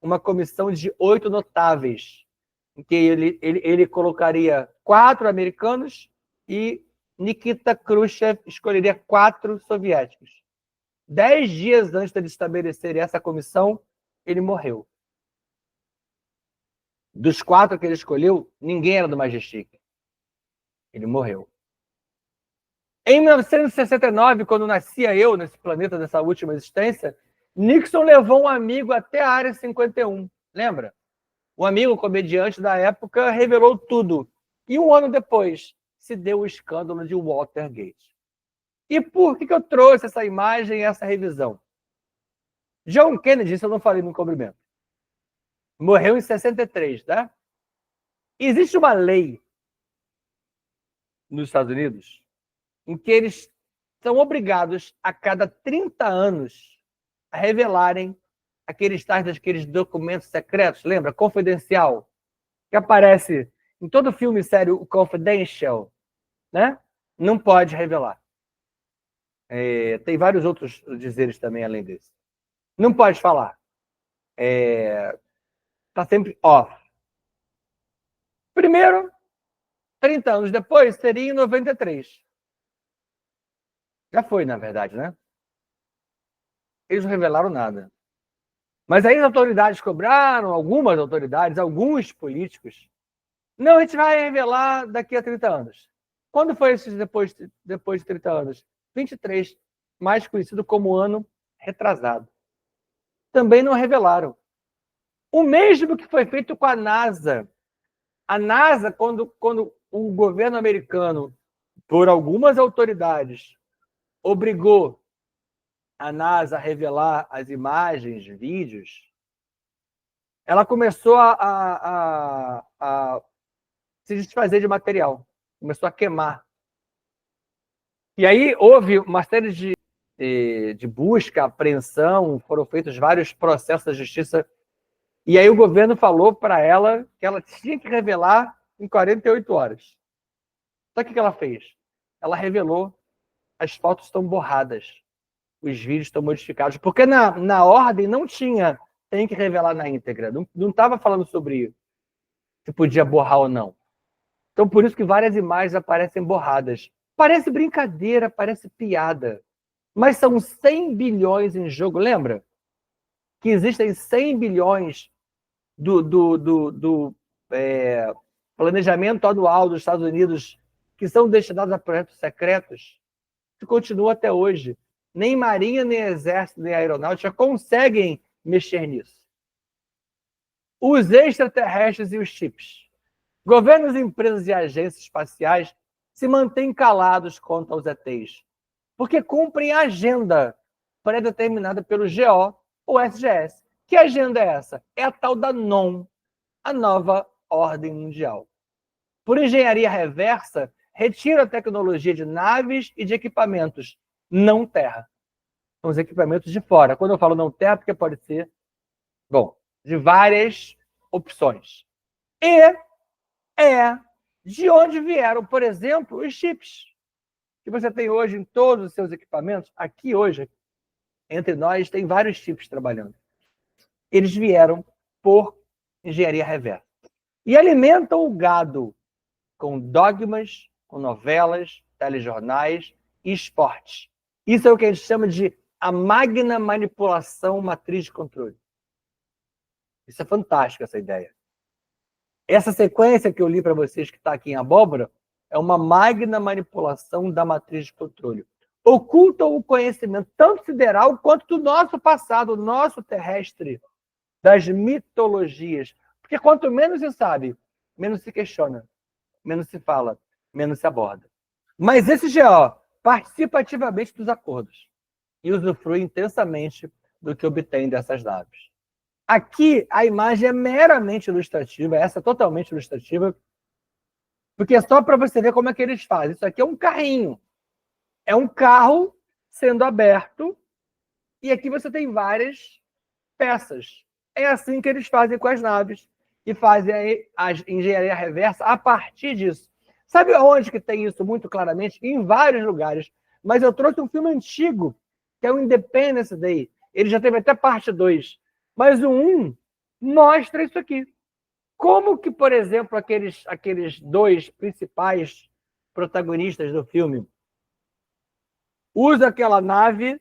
uma comissão de 8 notáveis, em que ele colocaria 4 americanos e Nikita Khrushchev escolheria 4 soviéticos. 10 dias antes de estabelecer essa comissão, ele morreu. Dos 4 que ele escolheu, ninguém era do Majestic. Ele morreu. Em 1969, quando nascia eu nesse planeta dessa última existência, Nixon levou um amigo até a área 51. Lembra? O amigo comediante da época revelou tudo. E um ano depois se deu o escândalo de Watergate. E por que eu trouxe essa imagem e essa revisão? John Kennedy, isso eu não falei no encobrimento, morreu em 63, tá? Existe uma lei nos Estados Unidos em que eles são obrigados a cada 30 anos a revelarem aqueles tais daqueles documentos secretos, lembra? Confidencial, que aparece em todo filme sério, o Confidential, né? Não pode revelar. Tem vários outros dizeres também além desse. Não pode falar. Está sempre off. Primeiro, 30 anos depois, seria em 93. Já foi, na verdade, né? Eles não revelaram nada. Mas aí as autoridades cobraram, algumas autoridades, alguns políticos. Não, a gente vai revelar daqui a 30 anos. Quando foi isso depois de 30 anos? 23, mais conhecido como ano retrasado. Também não revelaram. O mesmo que foi feito com a NASA. A NASA, quando o governo americano, por algumas autoridades, obrigou a NASA a revelar as imagens, vídeos, ela começou a se desfazer de material. Começou a queimar. E aí houve uma série de de busca, apreensão, foram feitos vários processos da justiça. E aí o governo falou para ela que ela tinha que revelar em 48 horas. Só que o que ela fez? Ela revelou, as fotos estão borradas, os vídeos estão modificados, porque na ordem não tinha, tem que revelar na íntegra, não estava falando sobre se podia borrar ou não. Então, por isso que várias imagens aparecem borradas. Parece brincadeira, parece piada, mas são 100 bilhões em jogo. Lembra que existem 100 bilhões do planejamento anual dos Estados Unidos que são destinados a projetos secretos? Isso continua até hoje. Nem Marinha, nem Exército, nem Aeronáutica conseguem mexer nisso. Os extraterrestres e os chips. Governos, empresas e agências espaciais se mantêm calados quanto aos ETs, porque cumprem a agenda pré-determinada pelo GO ou SGS. Que agenda é essa? É a tal da NOM, a nova ordem mundial. Por engenharia reversa, retira a tecnologia de naves e de equipamentos não terra. São os equipamentos de fora. Quando eu falo não terra, porque pode ser, de várias opções. E de onde vieram, por exemplo, os chips que você tem hoje em todos os seus equipamentos. Aqui hoje, entre nós, tem vários chips trabalhando. Eles vieram por engenharia reversa. E alimentam o gado com dogmas, com novelas, telejornais e esportes. Isso é o que a gente chama de a magna manipulação matriz de controle. Isso é fantástico, essa ideia. Essa sequência que eu li para vocês, que está aqui em abóbora, é uma magna manipulação da matriz de controle. Ocultam o conhecimento tanto sideral quanto do nosso passado, nosso terrestre, das mitologias. Porque quanto menos se sabe, menos se questiona, menos se fala, menos se aborda. Mas esse GO participa ativamente dos acordos e usufrui intensamente do que obtém dessas naves. Aqui, a imagem é meramente ilustrativa, essa é totalmente ilustrativa, porque é só para você ver como é que eles fazem. Isso aqui é um carrinho. É um carro sendo aberto, e aqui você tem várias peças. É assim que eles fazem com as naves, e fazem a engenharia reversa a partir disso. Sabe onde que tem isso muito claramente? Em vários lugares. Mas eu trouxe um filme antigo, que é o Independence Day. Ele já teve até parte 2. Mas o 1 mostra isso aqui. Como que, por exemplo, aqueles dois principais protagonistas do filme usam aquela nave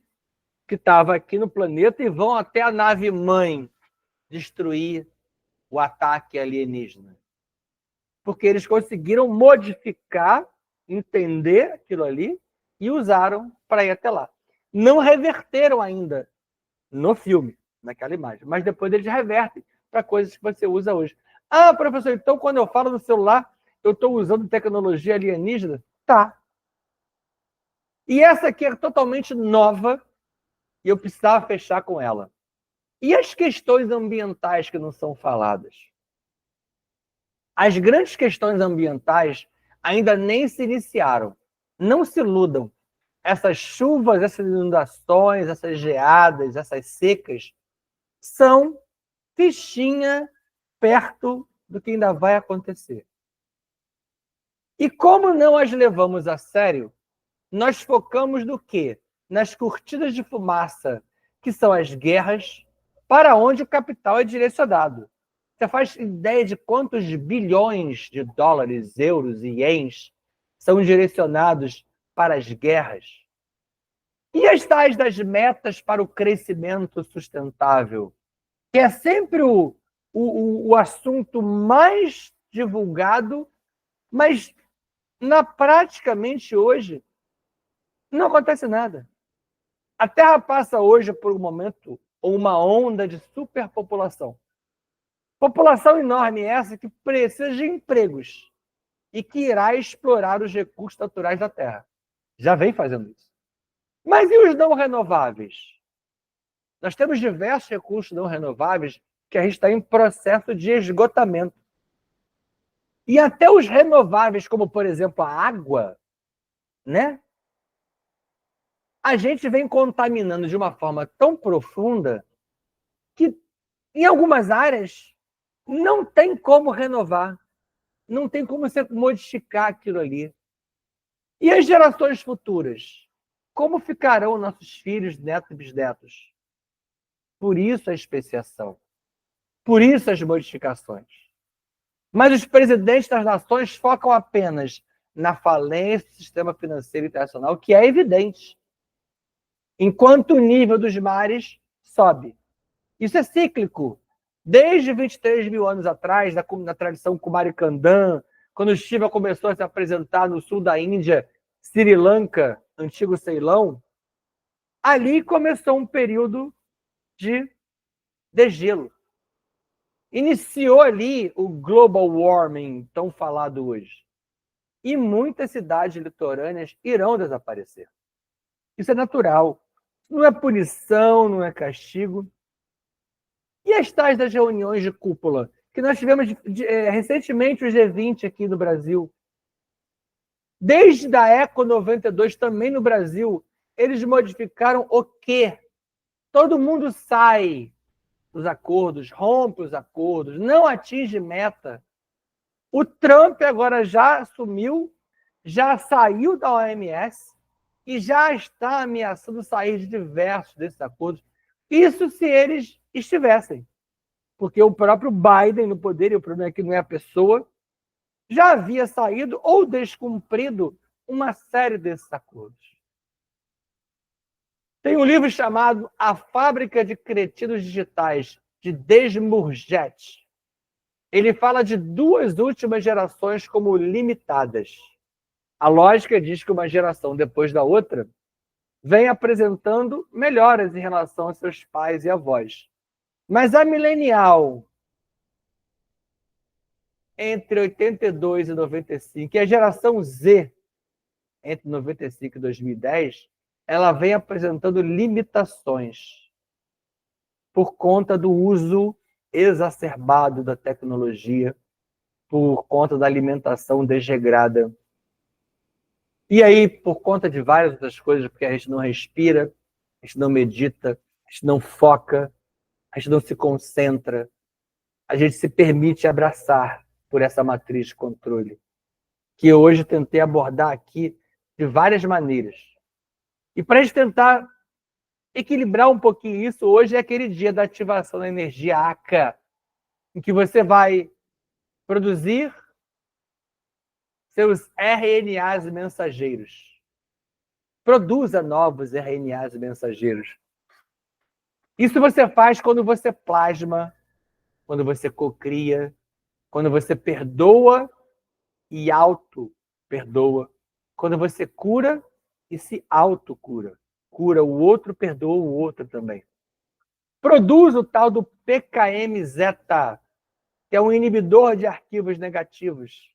que estava aqui no planeta e vão até a nave mãe destruir o ataque alienígena. Porque eles conseguiram modificar, entender aquilo ali e usaram para ir até lá. Não reverteram ainda no filme, naquela imagem, mas depois eles revertem para coisas que você usa hoje. Ah, professor, então quando eu falo no celular, eu estou usando tecnologia alienígena? Tá. E essa aqui é totalmente nova e eu precisava fechar com ela. E as questões ambientais que não são faladas? As grandes questões ambientais ainda nem se iniciaram. Não se iludam. Essas chuvas, essas inundações, essas geadas, essas secas, são fichinha perto do que ainda vai acontecer. E como não as levamos a sério, nós focamos no quê? Nas cortinas de fumaça, que são as guerras, para onde o capital é direcionado. Você faz ideia de quantos bilhões de dólares, euros e ienes são direcionados para as guerras? E as tais das metas para o crescimento sustentável, que é sempre o assunto mais divulgado, mas praticamente hoje não acontece nada. A Terra passa hoje por um momento ou uma onda de superpopulação. População enorme essa que precisa de empregos e que irá explorar os recursos naturais da Terra. Já vem fazendo isso. Mas e os não renováveis? Nós temos diversos recursos não renováveis que a gente está em processo de esgotamento. E até os renováveis, como, por exemplo, a água, né? a gente vem contaminando de uma forma tão profunda que, em algumas áreas, não tem como renovar, não tem como você modificar aquilo ali. E as gerações futuras? Como ficarão nossos filhos, netos e bisnetos? Por isso a especiação. Por isso as modificações. Mas os presidentes das nações focam apenas na falência do sistema financeiro internacional, que é evidente, enquanto o nível dos mares sobe. Isso é cíclico. Desde 23 mil anos atrás, na tradição Kumarikandan, quando Shiva começou a se apresentar no sul da Índia, Sri Lanka, antigo Ceilão, ali começou um período de degelo. Iniciou ali o global warming, tão falado hoje. E muitas cidades litorâneas irão desaparecer. Isso é natural. Não é punição, não é castigo. E as tais das reuniões de cúpula? Que nós tivemos recentemente o G20 aqui no Brasil. Desde a Eco 92, também no Brasil, eles modificaram o quê? Todo mundo sai dos acordos, rompe os acordos, não atinge meta. O Trump agora já assumiu, já saiu da OMS e já está ameaçando sair de diversos desses acordos. Isso se eles estivessem. Porque o próprio Biden no poder, e o problema é que não é a pessoa, já havia saído ou descumprido uma série desses acordos. Tem um livro chamado A Fábrica de Cretinos Digitais, de Desmourget. Ele fala de duas últimas gerações como limitadas. A lógica diz que uma geração depois da outra vem apresentando melhoras em relação aos seus pais e avós. Mas a milenial, entre 82 e 95, e a geração Z, entre 95 e 2010, ela vem apresentando limitações por conta do uso exacerbado da tecnologia, por conta da alimentação desregrada. E aí, por conta de várias outras coisas, porque a gente não respira, a gente não medita, a gente não foca, a gente não se concentra, a gente se permite abraçar por essa matriz de controle, que hoje tentei abordar aqui de várias maneiras. E para a gente tentar equilibrar um pouquinho isso, hoje é aquele dia da ativação da energia ACA, em que você vai produzir seus RNAs mensageiros. Produza novos RNAs mensageiros. Isso você faz quando você plasma, quando você cocria, quando você perdoa e auto-perdoa, quando você cura e se autocura. Cura o outro, perdoa o outro também. Produz o tal do PKM-zeta, que é um inibidor de arquivos negativos,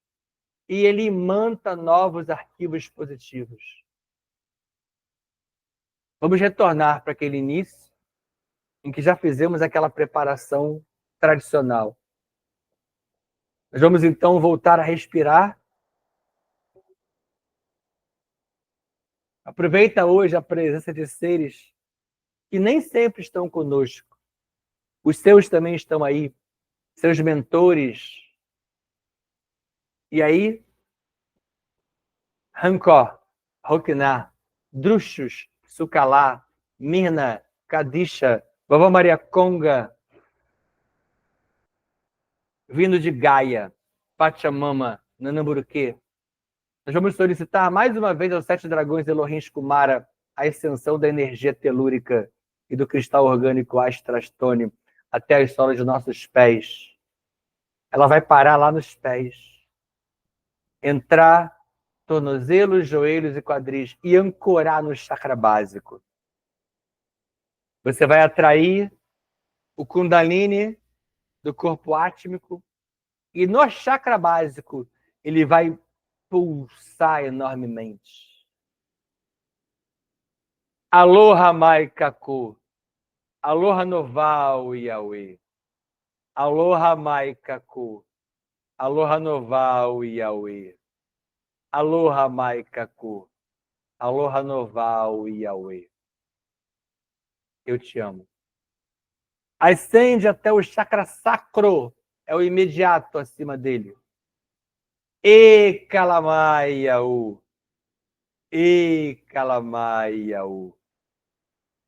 e ele imanta novos arquivos positivos. Vamos retornar para aquele início, em que já fizemos aquela preparação tradicional. Nós vamos então voltar a respirar. Aproveita hoje a presença de seres que nem sempre estão conosco. Os seus também estão aí, seus mentores. E aí, Rancor, Rokna, Druxus, Sukalá, Mirna, Kadisha, Vovó Maria Conga, vindo de Gaia, Pachamama, Nanamburuquê. Nós vamos solicitar mais uma vez aos 7 dragões Elohim Kumara a extensão da energia telúrica e do cristal orgânico Astrastone até as solas de nossos pés. Ela vai parar lá nos pés, entrar tornozelos, joelhos e quadris e ancorar no chakra básico. Você vai atrair o Kundalini do corpo átmico e no chakra básico ele vai pulsar enormemente. Aloha Maikaku, Aloha Noval Yahweh, Aloha Maikaku, Aloha Noval Yahweh, Aloha Maikaku, Aloha Noval Yahweh. Eu te amo. Ascende até o chakra sacro. É o imediato acima dele. E Kalamaiaú. E Kalamaiaú.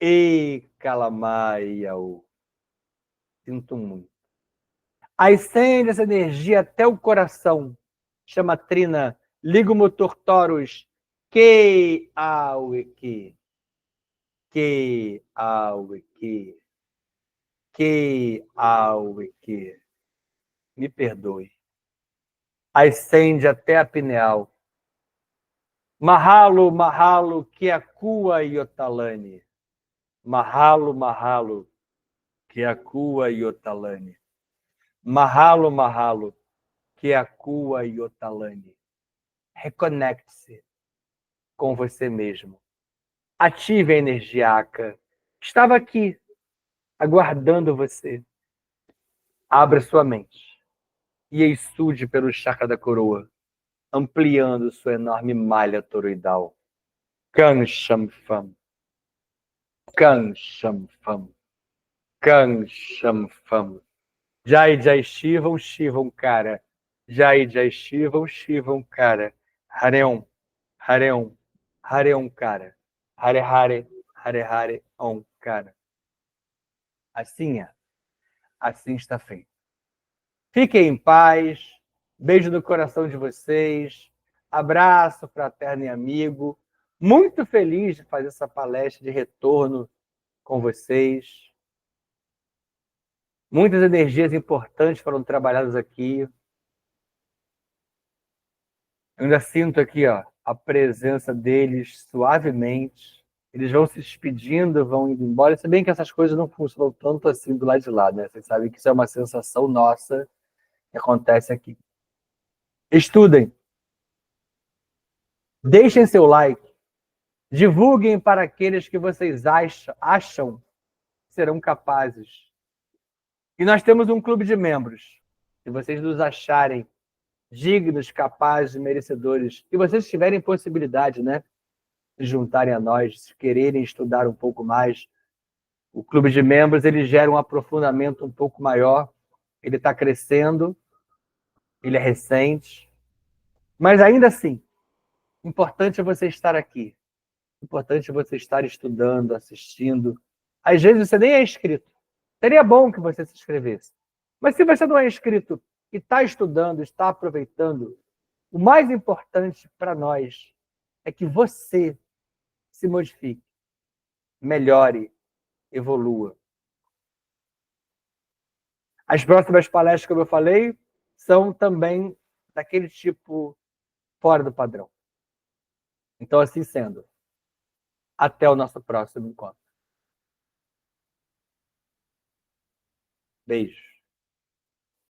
E Kalamaiaú. Sinto muito. Ascende essa energia até o coração. Chama Trina. Liga o motor Taurus. Que aueki. Que aueki. Que aueki. Me perdoe. Ascende até a pineal. Mahalo, Mahalo, Kiakua Yotalani. Mahalo, Mahalo, Kiakua Yotalani. Mahalo, Mahalo, Kiakua Yotalani. Reconecte-se com você mesmo. Ative a energia Aka. Estava aqui, aguardando você. Abra sua mente e exude pelo chakra da coroa, ampliando sua enorme malha toroidal. Kanshamfam. Kanshamfam. Kanshamfam. Jai Jai Shivam, Shivam Kara. Jai Jai Shivam, Shivam Kara. Hareon, Hareon, Hareon Kara. Hare Hare, Hare Hare, Om Kara. Assim é. Assim está feito. Fiquem em paz. Beijo no coração de vocês. Abraço fraterno e amigo. Muito feliz de fazer essa palestra de retorno com vocês. Muitas energias importantes foram trabalhadas aqui. Eu ainda sinto aqui, ó, a presença deles suavemente. Eles vão se despedindo, vão indo embora. Se bem que essas coisas não funcionam tanto assim do lado de lá, né? Vocês sabem que isso é uma sensação nossa que acontece aqui. Estudem. Deixem seu like. Divulguem para aqueles que vocês acham que serão capazes. E nós temos um clube de membros. Se vocês nos acharem dignos, capazes, merecedores, e vocês tiverem possibilidade, né, de juntarem a nós, se quererem estudar um pouco mais, o clube de membros ele gera um aprofundamento um pouco maior. Ele está crescendo, ele é recente, mas ainda assim, importante é você estar aqui. Importante é você estar estudando, assistindo. Às vezes você nem é inscrito. Seria bom que você se inscrevesse. Mas se você não é inscrito e está estudando, está aproveitando, o mais importante para nós é que você se modifique, melhore, evolua. As próximas palestras, como eu falei, são também daquele tipo fora do padrão. Então, assim sendo, até o nosso próximo encontro. Beijo.